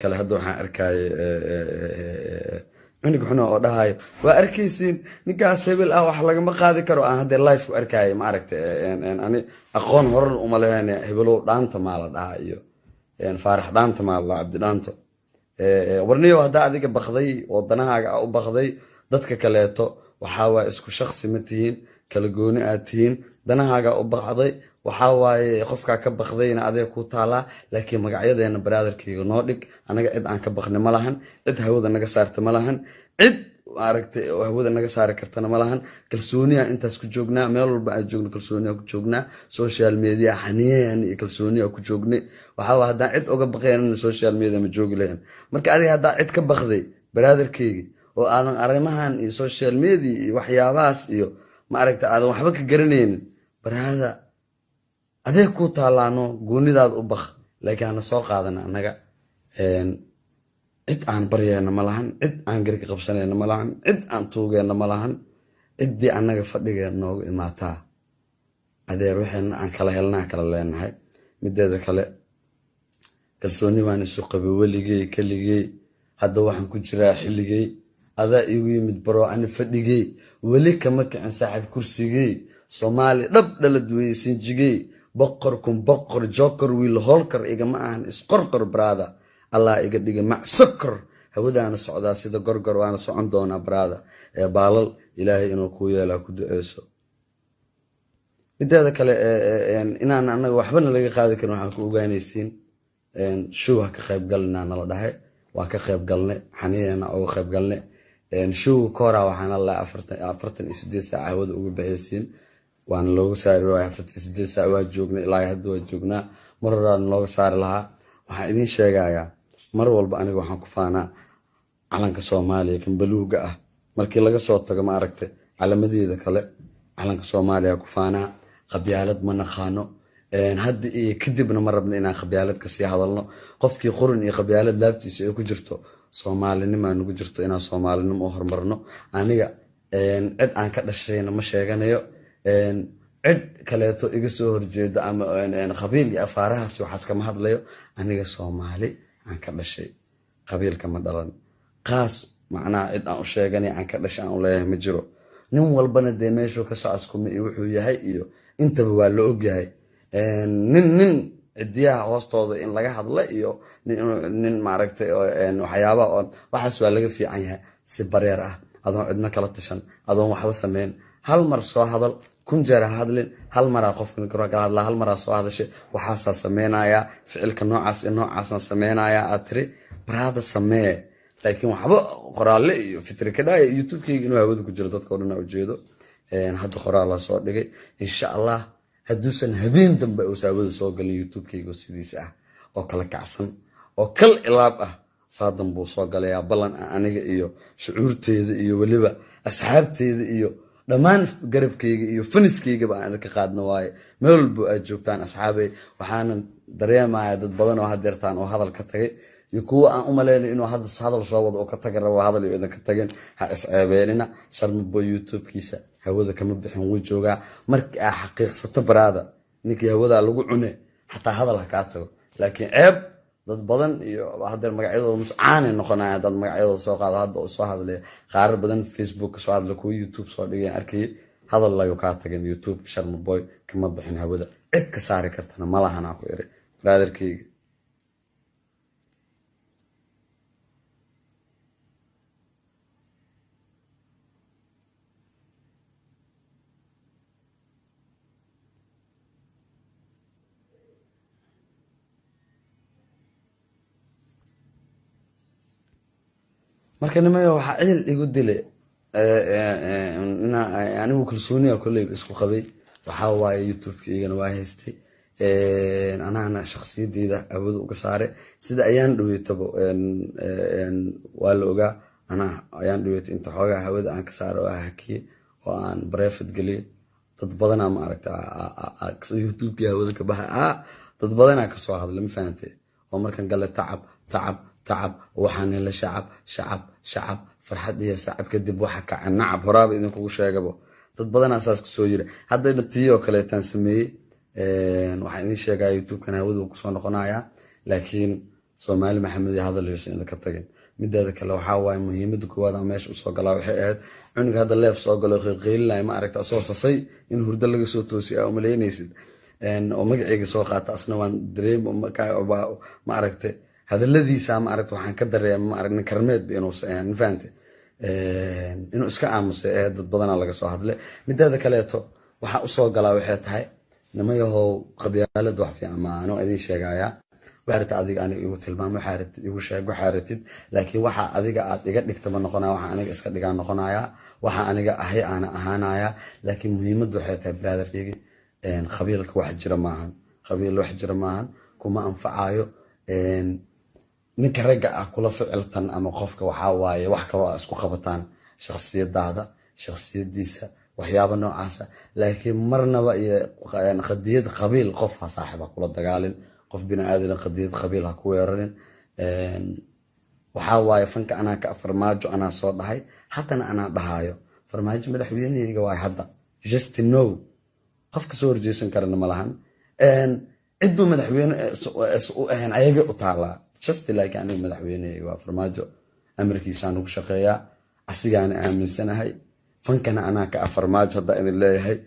kale hadda waxaan arkay cunug xuna oo dhahayo waa arkaysiin ninkaas hebel ah wax lagama qaadi karo aan hadda life u arkay ma aragtay ani aqoon horan uma leeyahay hebelow dhaanta ma la dhaha iyo faarax dhaanta ma la cabdi dhaanto warniyo hadda adiga baqday wadanahaaga u baqday dadka kaleeto waxa waa isku shakhsi ma tihiin kala gooni aad tihiin danahaaga u baqday waxa waaye qofka ka baqdayna adeeg ku taala laakiin magacyadeena brotherkayga noo dhig anaga cid aan ka baqnay ma lahan cid hawada naga saarta ma lahan cid aragtay hawada naga saari kartana ma lahan kalsooniya intaas ku joognaa meel walba aan joogno kalsooniya ku joognaa social media xaniyeen iyo kalsooniya ku joognay waxa waa hadaan cid uga baqayna social media ma joogi lahayn marka adiga hadaa cid ka baqday brotherkayga oo aadan arrimahan iyo social media iyo waxyaabahaas iyo ma aragtay aadan waxba ka garanaynin brother adeeg ku taalaano goonidaad u baq laakiin aan soo qaadana anaga cid aan baryeena ma lahan cid aan garka qabsanayna ma lahan cid aan tuugeena ma lahan ciddii anaga fadhigeena noogu imaataa adeer waxaan aan kala helnaa kala leenahay mideeda kale kalsooni waan isu qabay weligay kaligay hadda waxaan ku jiraa xilligay adaa igu yimid baro ani fadhigay weli kama kicin saaxiib kursigay Soomaali dhab dhalad weysin jigay boqorkum boqor joker wiil holkar igama ahan isqorqor brother allah iga dhiga macsakar hawadaana socdaa sida gorgor waana socon doona brother baalal ilaahay inuu ku yeelo ku duceeso mideeda kale inaan anaga waxbana laga qaadi karin waxaan ku ogaanaysiin show ka qayb galnaa nala dhahay waa ka qayb galnay xaniyeena oo qayb galnay show koora waxaan la 48 saac hawada ugu bixiyeen waan looga saari waayay 48 saac waa joognay ilaa hadda waa joognaa mararaan looga saari lahaa waxaan idin sheegayaa mar walba aniga waxaan ku faanaa calanka Soomaaliya kan baluuga ah markii laga soo tago ma aragtay calamadeeda kale calanka Soomaaliya ku faanaa qabyaalad ma naqaano hadda iyo kadibna ma rabno inaan qabyaalad ka sii hadalno qofkii qorin iyo qabyaalad laabtiisa ay ku jirto Soomaalinimo nagu jirto inaan Soomaalinimo u hormarno aniga cid aan ka dhashayna ma sheeganayo cid kaleeto iga soo horjeedo ama qabiil iyo afaarahaas waxaas kama hadlayo aniga Soomaali aan ka dhashay qabiilka ma dhalan qaas macnaa cid aan u sheeganay aan ka dhashay aan u leeyahay ma jiro nin walbana de meeshu ka soo askuma iyo wuxuu yahay iyo intaba waa la og yahay nin cidiyaha hoostooda in laga hadla iyo nin ma aragtay waxyaabo oo waxaas waa laga fiican yahay si bareer ah adoon cidna kala tashan adoon waxba sameyn hal mar soo hadal kun jeer hadlin hal mar qofkan karo ka hadla hal mar soo hadashay waxa sameynaya ficilka noocaas sameynaya atri brada samee laakiin waxba qoraale iyo fikir ka dhaay youtube-kayga inuu hawada ku jiro dadka oo dhan u jeedo hadda qoraal la soo dhigay insha Allah haduusan habeen dambe oo saawada soo galin youtube-kayga sidiisa ah oo kala kacsan oo kal ilaab ah saadan buu soo galaya balan aniga iyo shucuurteeda iyo waliba asxaabteeda iyo dhamaan garabkayga iyo faniskayga baan ka qaadna waaye meel walba aad joogtaan asxaabay waxaan dareemayaa dad badan oo hadeertaan oo hadal ka tagay iyo kuwa aan u maleynay inuu hadal soo wado oo ka tagay rabo hadal iyo idan ka tagin ha isceebeenina sharmabo youtube-kiisa hawada kama bixin wuu joogaa markii aan xaqiiqsato brother ninkii hawada lagu cune hatta hadal ka tago laakiin ceeb dad badan iyo hadeer magacyadooda muscaan noqonaya dad magacyadooda soo qaado hadda oo soo hadlay qaar badan facebook soo hadla ku youtube soo dhigay arkay hadal lagu ka tagin youtube sharmaboy kama bixin hawada cid ka saari kartana ma lahan ku iri brotherkayga marka nimayo waxa cil igu dilay anigu kalsooniya kulay isku qabay waxa waaye youtube-kaygana waa haystay anaana shakhsiyadeeda awoodo uga saaray sida ayaan dhaweetaba waa la ogaa ana ayaan dhaweetay inta xoogaa hawada aan ka saaro oo hakiye oo aan private galiyo dad badan ma aragtaa youtube-ka hawada ka baxay dad badan ka soo hadlay ma fahamtay oo markan galay تعب وحنا لا شعب فرحت يا شعب كدب waxa ka nacab horaab idin kugu sheegabo dad badan asaas ku soo yiri hadda tiyo kale tan sameeyay waxa idin sheegay youtube kana wada ku soo noqonaya laakiin soomaali maxamed iyo hadaleyso in ka tagin mideeda kale waxaa waaye muhiimada koowaad aan meesha usoo galaa waxay ahayd cunuga hadda leef soo galo qeylqeylinaya ma aragta asoo sasay in hurdo laga soo toosiy aa umaleynaysid oo magaceyga soo qaata asna waan dareem ma aragta hadaladiisa ma aragta waxaan ka dareema ma aragna karmeedba inuusan ahayn fahamte inuu iska aamusay ee dad badanaa laga soo hadlay mideeda kaleeto waxaa usoo galaa waxay tahay nimayahow qabyaalad wax fiican ma anoo idin sheegayaa waxaarta adiga aniga igu tilmaam waxaaratid igu sheeg waxaaratid laakiin waxa adiga aad iga dhigtaba noqonaya waxa aniga iska dhigaa noqonaya waxa aniga ahay aana ahaanaya laakiin muhiimaddu waxay tahay brotherkaygi qabiilka wax jira maahan qabiil wax jira maahan kuma anfacayo ninka ragga ah kula ficiltan ama qofka waxaa waaye wax kaloo isku qabataan shakhsiyadaada shakhsiyadiisa waxyaabo noocaasa laakiin marnaba iyo qadiyad qabiil qof ha saaxiiba kula dagaalin qof bini aadan qadiyad qabiil ha ku weerarin waxaa waaye fanka anaa ka farmaajo anaa soo dhahay haddana anaa dhahayo farmaajo madaxweynahayga waay hadda just know qofka soo horjeesan karana ma lahan cidduu madaxweyne u ahayn ayaga u taalaa just like aniga madaxweynahayga waa farmaajo amarkiisaan ugu shaqeeyaa asigaana aaminsanahay fankana anaa ka farmaajo hadda idin leeyahay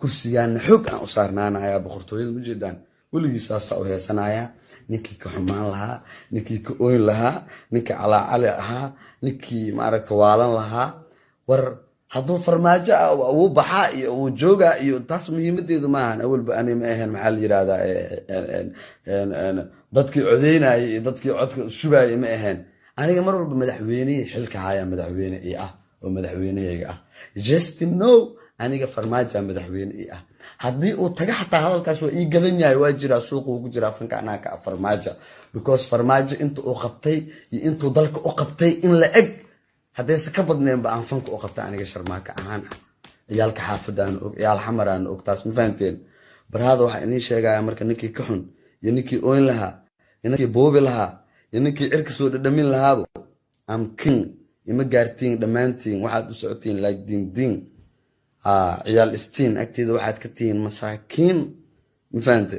kursigaana xoog aan u saarnaanayaa boqortooyada ujeedaan weligii saasaa u heesanayaa ninkii ka xumaan lahaa ninkii ka ooyn lahaa ninkii calaacali ahaa ninkii maaragta waalan lahaa war hadduu farmaajo ah uu baxaa iyo uu joogaa iyo taas muhiimadeedu maahan awalba ani ma ahayn maxaa la yidhahdaa dadkii codeynayay iyo dadkii codka shubaayay ma ahayn aniga mar walba madaxweynihii xilka hayaa madaxweyne ii ah oo madaxweynahayga ah just know aniga farmaajo madaxweyne ii ah haddii uu taga xataa hadalkaas waa ii gadan yahay waa jiraa suuqa ugu jiraa fanka anaa ka farmaajo because farmaajo inta uu qabtay iyo intuu dalka u qabtay in la eg haddayse ka badneenba aan fanka u qabtay aniga sharmaaka ahaan ah ciyaalka xaafadaan og ciyaal xamaraan og taas ma fahanteen barhaada waxaa inii sheegaya marka ninkii ka xun iyo ninkii ooyn lahaa iyo ninkii boobi lahaa iyo ninkii cirka soo dhadhamin lahaabo am king ima gaartiin dhammaantiin waxaad u socotiin like ding ciyaal istiin agteeda waxaad ka tihiin masaakiin ma fahante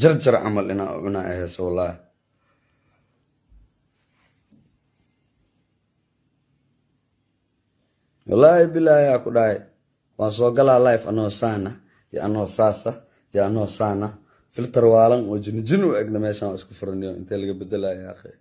jarjar camal inaa ahayso wallaahi wallaahi bilaahi aa ku dhahay waan soo galaa life anoo saana iyo anoo saasa iyo anoo saana filter waalan oo jinjin u egna meeshaan waa isku furaniyo intee laga bedelaya akhi